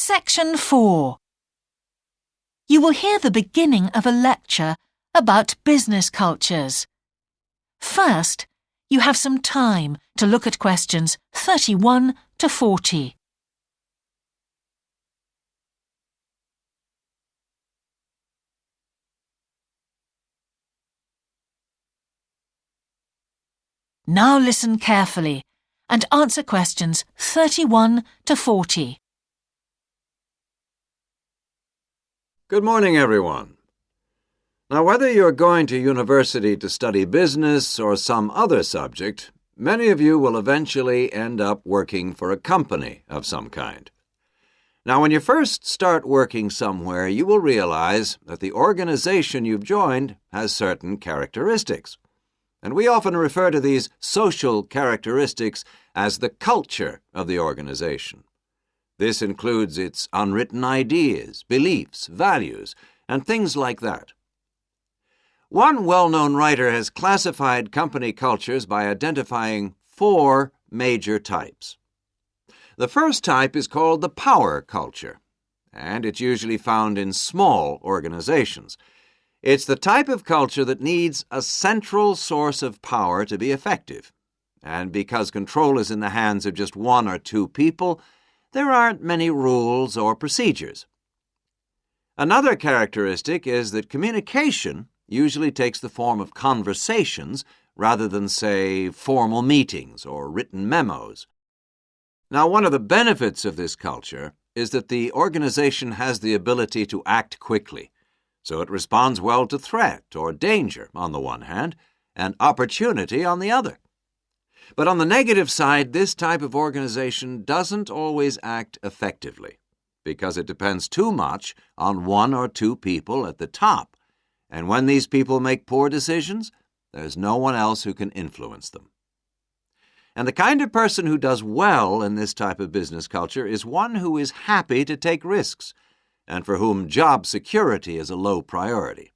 Section 4. You will hear the beginning of a lecture about business cultures. First, you have some time to look at questions 31 to 40. Now listen carefully and answer questions 31 to 40. Good morning, everyone. Now, whether you're going to university to study business or some other subject, many of you will eventually end up working for a company of some kind. Now, when you first start working somewhere, you will realize that the organization you've joined has certain characteristics. And we often refer to these social characteristics as the culture of the organization. This includes its unwritten ideas, beliefs, values, and things like that. One well-known writer has classified company cultures by identifying 4 major types. The first type is called the power culture, and it's usually found in small organizations. It's the type of culture that needs a central source of power to be effective. And because control is in the hands of just 1 or 2 people, there aren't many rules or procedures. Another characteristic is that communication usually takes the form of conversations rather than, say, formal meetings or written memos. Now, one of the benefits of this culture is that the organization has the ability to act quickly. So it responds well to threat or danger on the one hand, and opportunity on the other. But on the negative side, this type of organization doesn't always act effectively because it depends too much on 1 or 2 people at the top. And when these people make poor decisions, there's no one else who can influence them. And the kind of person who does well in this type of business culture is one who is happy to take risks, and for whom job security is a low priority.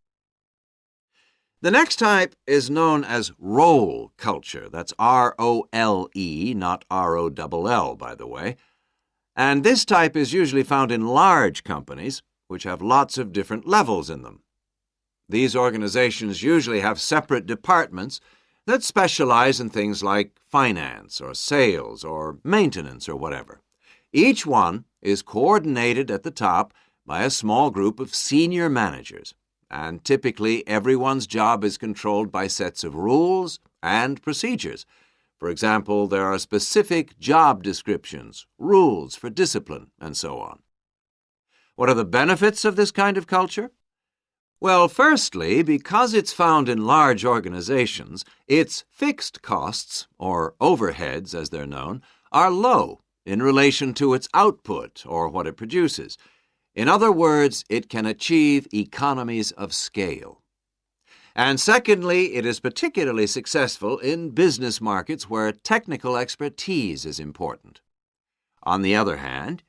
The next type is known as role culture. That's R-O-L-E, not R-O-L-L, by the way. And this type is usually found in large companies, which have lots of different levels in them. These organizations usually have separate departments that specialize in things like finance or sales or maintenance or whatever. Each one is coordinated at the top by a small group of senior managers, and typically everyone's job is controlled by sets of rules and procedures. For example, there are specific job descriptions, rules for discipline, and so on. What are the benefits of this kind of culture? Well, firstly, because it's found in large organizations, its fixed costs, or overheads as they're known, are low in relation to its output or what it produces. In other words, it can achieve economies of scale. And secondly, it is particularly successful in business markets where technical expertise is important. On the other hand,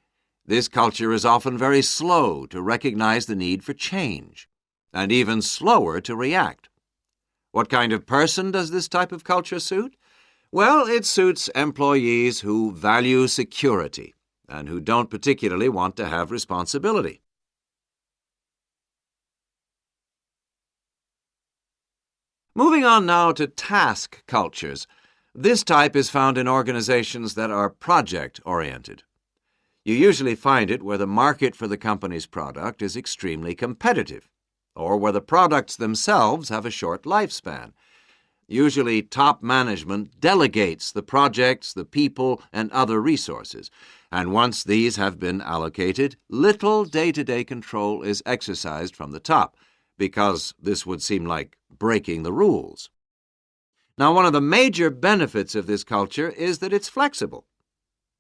this culture is often very slow to recognize the need for change, and even slower to react. What kind of person does this type of culture suit? Well, it suits employees who value security and who don't particularly want to have responsibility. Moving on now to task cultures. This type is found in organizations that are project-oriented. You usually find it where the market for the company's product is extremely competitive, or where the products themselves have a short lifespan. Usually, top management delegates the projects, the people, and other resources. And once these have been allocated, little day-to-day control is exercised from the top, because this would seem like breaking the rules. Now, one of the major benefits of this culture is that it's flexible.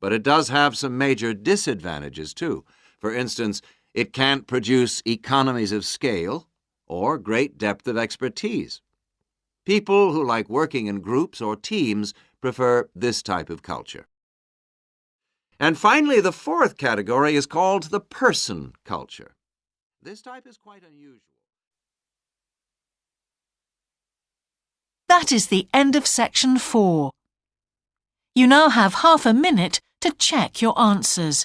But it does have some major disadvantages, too. For instance, it can't produce economies of scale or great depth of expertise. People who like working in groups or teams prefer this type of culture. And finally, the 4th category is called the person culture. This type is quite unusual. That is the end of section 4. You now have half a minute to check your answers.